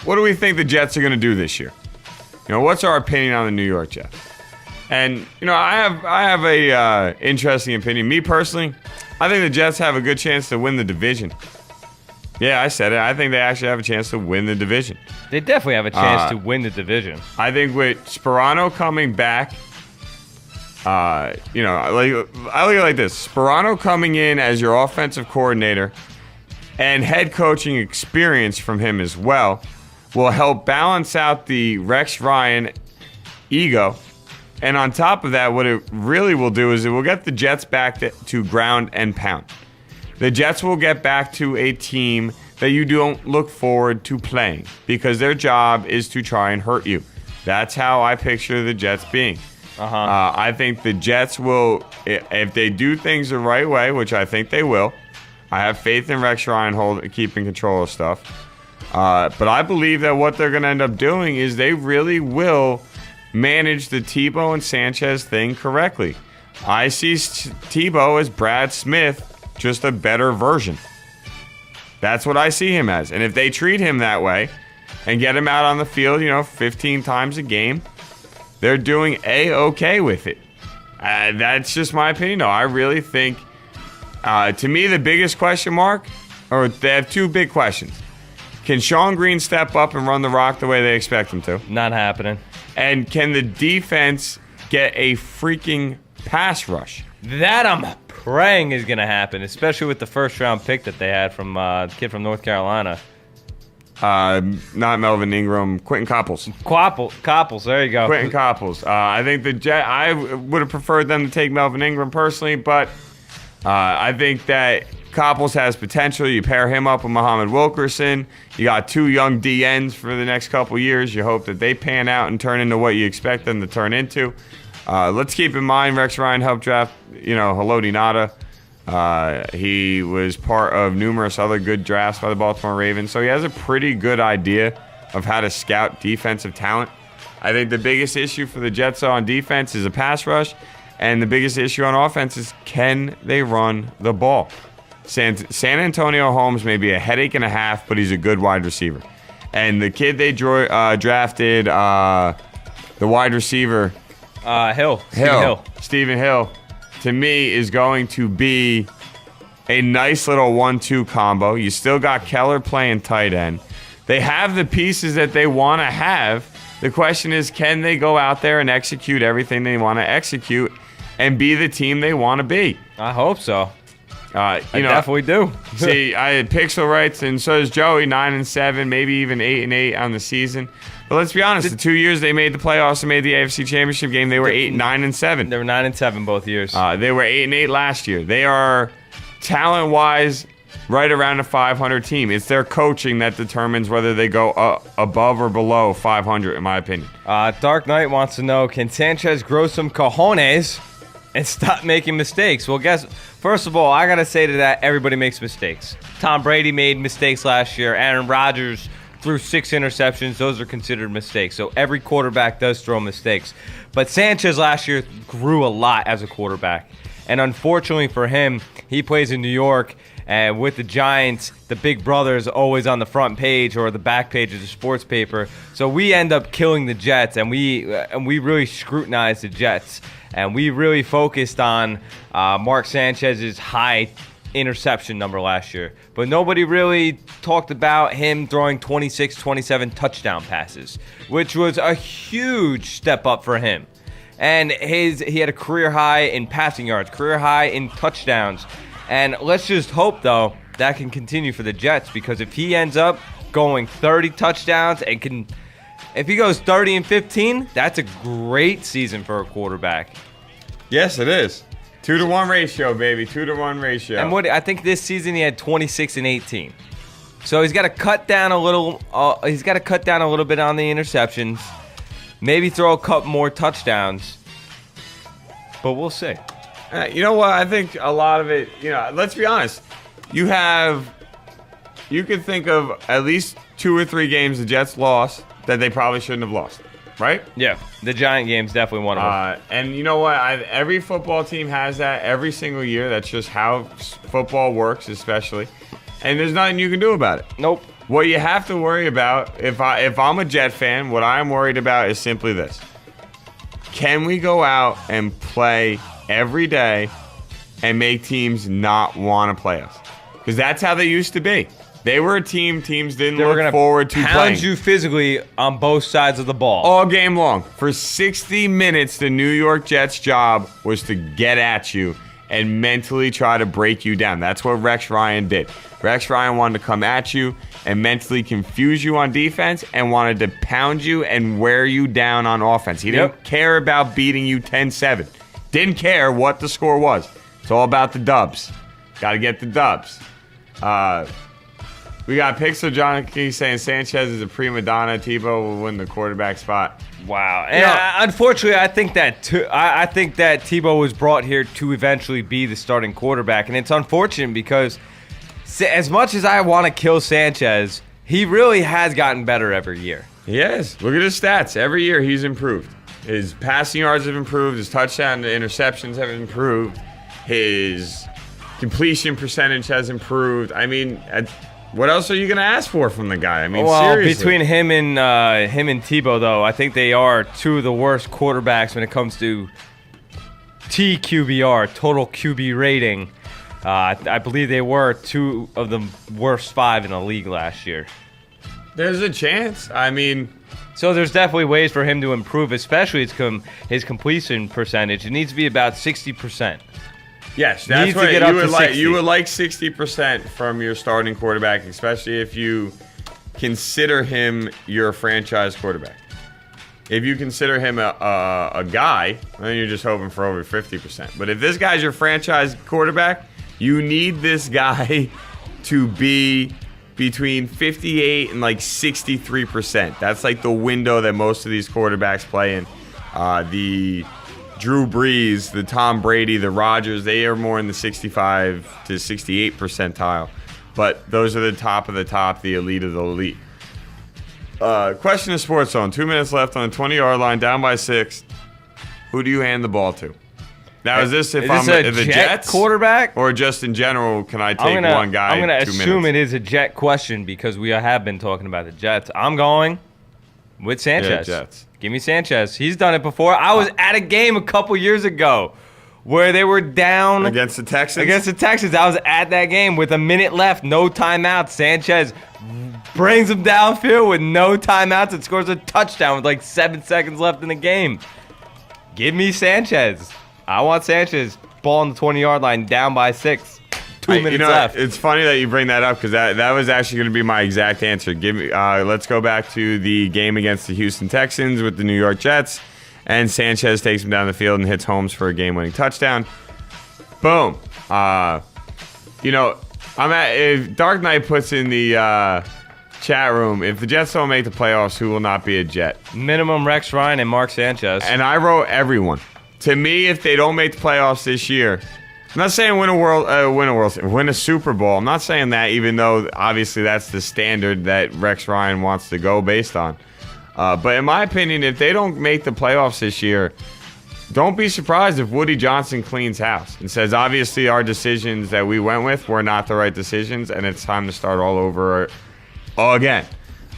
what do we think the Jets are going to do this year? What's our opinion on the New York Jets? And, I have a interesting opinion. Me personally, I think the Jets have a good chance to win the division. Yeah, I said it. I think they actually have a chance to win the division. They definitely have a chance to win the division. I think with Sperano coming back, I look at it like this. Sperano coming in as your offensive coordinator and head coaching experience from him as well will help balance out the Rex Ryan ego. And on top of that, what it really will do is it will get the Jets back to ground and pound. The Jets will get back to a team that you don't look forward to playing because their job is to try and hurt you. That's how I picture the Jets being. I think the Jets will, if they do things the right way, which I think they will. I have faith in Rex Ryan keeping control of stuff. But I believe that what they're going to end up doing is they really will manage the Tebow and Sanchez thing correctly. I see Tebow as Brad Smith, just a better version. That's what I see him as. And if they treat him that way and get him out on the field, 15 times a game, they're doing A-okay with it. That's just my opinion, though. I really think, to me, the biggest question mark, or they have two big questions. Can Sean Green step up and run the rock the way they expect him to? Not happening. And can the defense get a freaking pass rush? That I'm praying is going to happen, especially with the first-round pick that they had from the kid from North Carolina. Not Melvin Ingram, Quentin Copples. Copples, there you go. Quentin Copples. I think I would have preferred them to take Melvin Ingram personally, but I think that Copples has potential. You pair him up with Muhammad Wilkerson. You got two young DNs for the next couple years. You hope that they pan out and turn into what you expect them to turn into. Let's keep in mind Rex Ryan helped draft, Haloti Ngata. He was part of numerous other good drafts by the Baltimore Ravens, so he has a pretty good idea of how to scout defensive talent. I think the biggest issue for the Jets on defense is a pass rush, and the biggest issue on offense is can they run the ball. San Antonio Holmes may be a headache and a half, but he's a good wide receiver. And the kid they drafted, the wide receiver, Stephen Hill, to me is going to be a nice little 1-2 combo. You still got Keller playing tight end. They have the pieces that they want to have. The question is, can they go out there and execute everything they want to execute and be the team they want to be? I hope so. I definitely do. See, I had Pixel Rights, and so does Joey, 9-7, maybe even 8-8 on the season. But let's be honest, the 2 years they made the playoffs and made the AFC Championship game, they were 9-7. They were 9-7 both years. They were 8-8 last year. They are talent-wise right around a 500 team. It's their coaching that determines whether they go above or below 500, in my opinion. Dark Knight wants to know, can Sanchez grow some cojones and stop making mistakes? Well, first of all, I got to say to that, everybody makes mistakes. Tom Brady made mistakes last year. Aaron Rodgers threw 6 interceptions. Those are considered mistakes. So every quarterback does throw mistakes. But Sanchez last year grew a lot as a quarterback. And unfortunately for him, he plays in New York. And with the Giants, the big brother is always on the front page or the back page of the sports paper. So we end up killing the Jets, and we really scrutinize the Jets. And we really focused on Mark Sanchez's high interception number last year. But nobody really talked about him throwing 26, 27 touchdown passes, which was a huge step up for him. And he had a career high in passing yards, career high in touchdowns. And let's just hope, though, that can continue for the Jets, because if he ends up going 30 touchdowns and if he goes 30 and 15, that's a great season for a quarterback. Yes, it is. 2-to-1 ratio, baby. 2-to-1 ratio. And I think this season he had 26 and 18. So he's got to cut down a little. He's got to cut down a little bit on the interceptions. Maybe throw a couple more touchdowns. But we'll see. You know what? I think a lot of it. Let's be honest. You could think of at least 2 or 3 games the Jets lost that they probably shouldn't have lost. Right? Yeah, the Giant game's definitely one of them. And you know what? Every football team has that every single year. That's just how football works, especially. And there's nothing you can do about it. Nope. What you have to worry about, if I'm a Jet fan, what I'm worried about is simply this. Can we go out and play every day and make teams not want to play us? Because that's how they used to be. They were a team. Teams didn't look forward to playing. Pound you physically on both sides of the ball. All game long. For 60 minutes, the New York Jets' job was to get at you and mentally try to break you down. That's what Rex Ryan did. Rex Ryan wanted to come at you and mentally confuse you on defense and wanted to pound you and wear you down on offense. He didn't care about beating you 10-7. Didn't care what the score was. It's all about the dubs. Got to get the dubs. We got Pixel Junkie saying Sanchez is a prima donna. Tebow will win the quarterback spot. Wow. And unfortunately, I think that Tebow was brought here to eventually be the starting quarterback, and it's unfortunate because as much as I want to kill Sanchez, he really has gotten better every year. He has. Look at his stats. Every year he's improved. His passing yards have improved. His touchdown to interceptions have improved. His completion percentage has improved. I mean, what else are you going to ask for from the guy? I mean, seriously. Between him and Tebow, though, I think they are two of the worst quarterbacks when it comes to TQBR, total QB rating. I believe they were two of the worst 5 in the league last year. There's a chance. I mean, so there's definitely ways for him to improve, especially his completion percentage. It needs to be about 60%. Yes, that's what you would like 60% from your starting quarterback, especially if you consider him your franchise quarterback. If you consider him a guy, then you're just hoping for over 50%. But if this guy's your franchise quarterback, you need this guy to be between 58 and like 63%. That's like the window that most of these quarterbacks play in. The Drew Brees, the Tom Brady, the Rodgers, they are more in the 65 to 68 percentile. But those are the top of the top, the elite of the elite. Question of Sports Zone. 2 minutes left on the 20-yard line, down by 6. Who do you hand the ball to? Now, is this the Jets quarterback? Or just in general, can I take one guy? I'm going to assume it is a Jet question because we have been talking about the Jets. I'm going with Sanchez. Yeah, Jets. Give me Sanchez. He's done it before. I was at a game a couple years ago where they were down against the Texans. I was at that game with a minute left, no timeouts. Sanchez brings them downfield with no timeouts and scores a touchdown with like 7 seconds left in the game. Give me Sanchez. I want Sanchez. Ball on the 20-yard line, down by 6. 2 minutes left. It's funny that you bring that up because that was actually going to be my exact answer. Let's go back to the game against the Houston Texans with the New York Jets, and Sanchez takes him down the field and hits Holmes for a game-winning touchdown. Boom. If Dark Knight puts in the chat room, if the Jets don't make the playoffs, who will not be a Jet? Minimum Rex Ryan and Mark Sanchez. And I wrote everyone. To me, if they don't make the playoffs this year, I'm not saying win a Super Bowl. I'm not saying that, even though obviously that's the standard that Rex Ryan wants to go based on. But in my opinion, if they don't make the playoffs this year, don't be surprised if Woody Johnson cleans house and says, obviously our decisions that we went with were not the right decisions, and it's time to start all over again.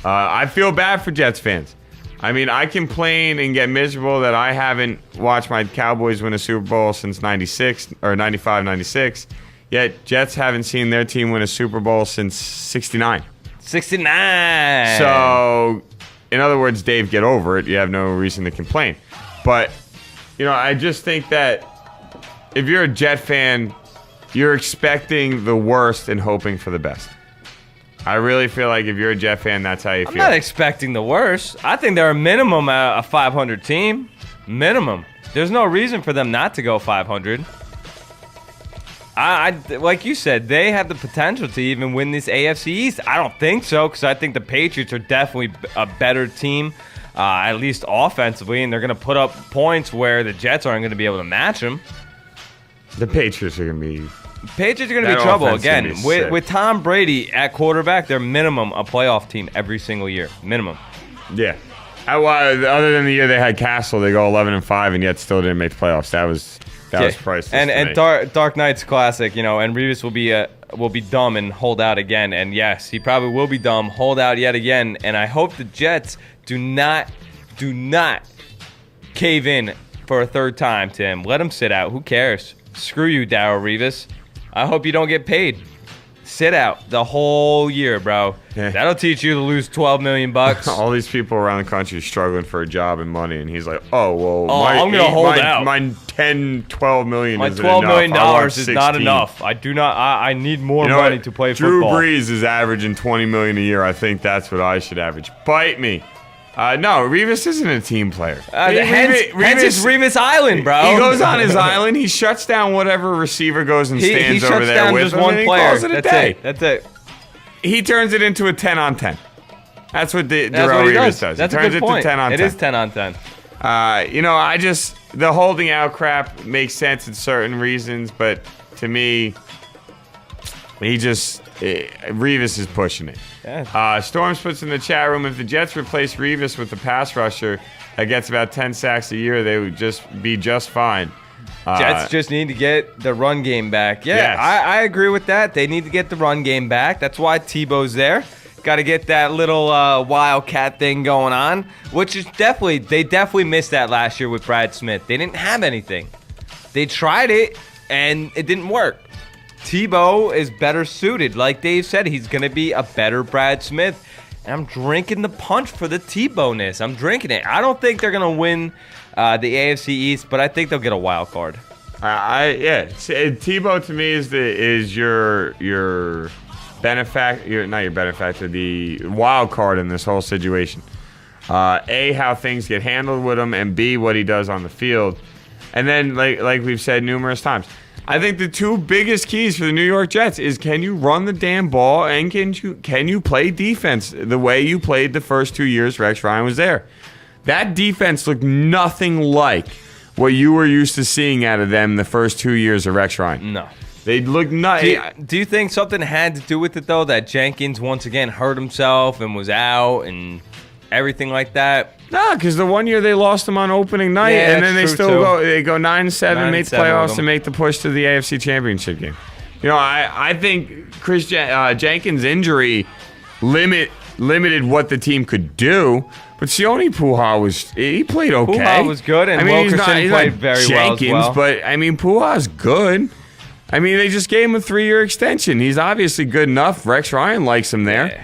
I feel bad for Jets fans. I mean, I complain and get miserable that I haven't watched my Cowboys win a Super Bowl since 96 or 95, 96. Yet Jets haven't seen their team win a Super Bowl since 69. 69. So, in other words, Dave, get over it. You have no reason to complain. But, I just think that if you're a Jet fan, you're expecting the worst and hoping for the best. I really feel like if you're a Jet fan, that's how you feel. I'm not expecting the worst. I think they're a minimum a 500 team. Minimum. There's no reason for them not to go 500. I like you said, they have the potential to even win this AFC East. I don't think so, because I think the Patriots are definitely a better team, at least offensively, and they're going to put up points where the Jets aren't going to be able to match them. The Patriots are going to be... Patriots are going to be trouble again. With Tom Brady at quarterback, they're minimum a playoff team every single year. Minimum. Yeah. Other than the year they had Castle, they go 11-5 and yet still didn't make the playoffs. That was priceless. And Dark Knight's classic, and Revis will be will be dumb and hold out again. And yes, he probably will be dumb, hold out yet again. And I hope the Jets do not cave in for a third time to him. Let him sit out. Who cares? Screw you, Darrelle Revis. I hope you don't get paid. Sit out the whole year, bro. Yeah. That'll teach you to lose $12 million. All these people around the country struggling for a job and money, and he's like, "Oh well, I'm gonna hold out. My 10, 12 million. My isn't $12 million enough. is not enough. I do not. I need more You know money what? to play Drew football." Brees is averaging $20 million a year. I think that's what I should average. Bite me. No, Revis isn't a team player. Hence it's Revis Island, bro. He goes on his island. He shuts down whatever receiver goes and stands over there down with just him, one and he player. calls it a That's day. it. That's it. He turns it into a 10-on-10. That's what That's Darrelle what he Revis does. does. That's He a turns good it point. to 10-on-10. It is 10 on 10. The holding out crap makes sense in certain reasons, but to me, Revis is pushing it. Yeah. Storms puts in the chat room, if the Jets replace Revis with a pass rusher that gets about 10 sacks a year, they would be just fine. Jets just need to get the run game back. Yeah, Yes. I agree with that. They need to get the run game back. That's why Tebow's there. Got to get that little wildcat thing going on, which is they definitely missed that last year with Brad Smith. They didn't have anything. They tried it, and it didn't work. Tebow is better suited. Like Dave said, he's going to be a better Brad Smith. And I'm drinking the punch for the Tebow-ness. I'm drinking it. I don't think they're going to win the AFC East, but I think they'll get a wild card. Tebow to me is your benefactor, not your benefactor, the wild card in this whole situation. A, how things get handled with him, and B, what he does on the field. And then, like we've said numerous times, I think the two biggest keys for the New York Jets is, can you run the damn ball, and can you play defense the way you played the first 2 years Rex Ryan was there? That defense looked nothing like what you were used to seeing out of them the first 2 years of Rex Ryan. No. They looked nothing. Do you think something had to do with it, though, that Jenkins once again hurt himself and was out and everything like that? No, because the 1 year they lost him on opening night, Yeah, and then they that's still true, go 9-7, make the 9-7 playoffs, with and make the push to the AFC Championship game. I think Chris Jenkins' injury limited what the team could do, but Sione Puha he played okay. Puha was good, and Wilkerson played very well as well. But Puha's good. They just gave him a 3-year extension. He's obviously good enough. Rex Ryan likes him there. Yeah.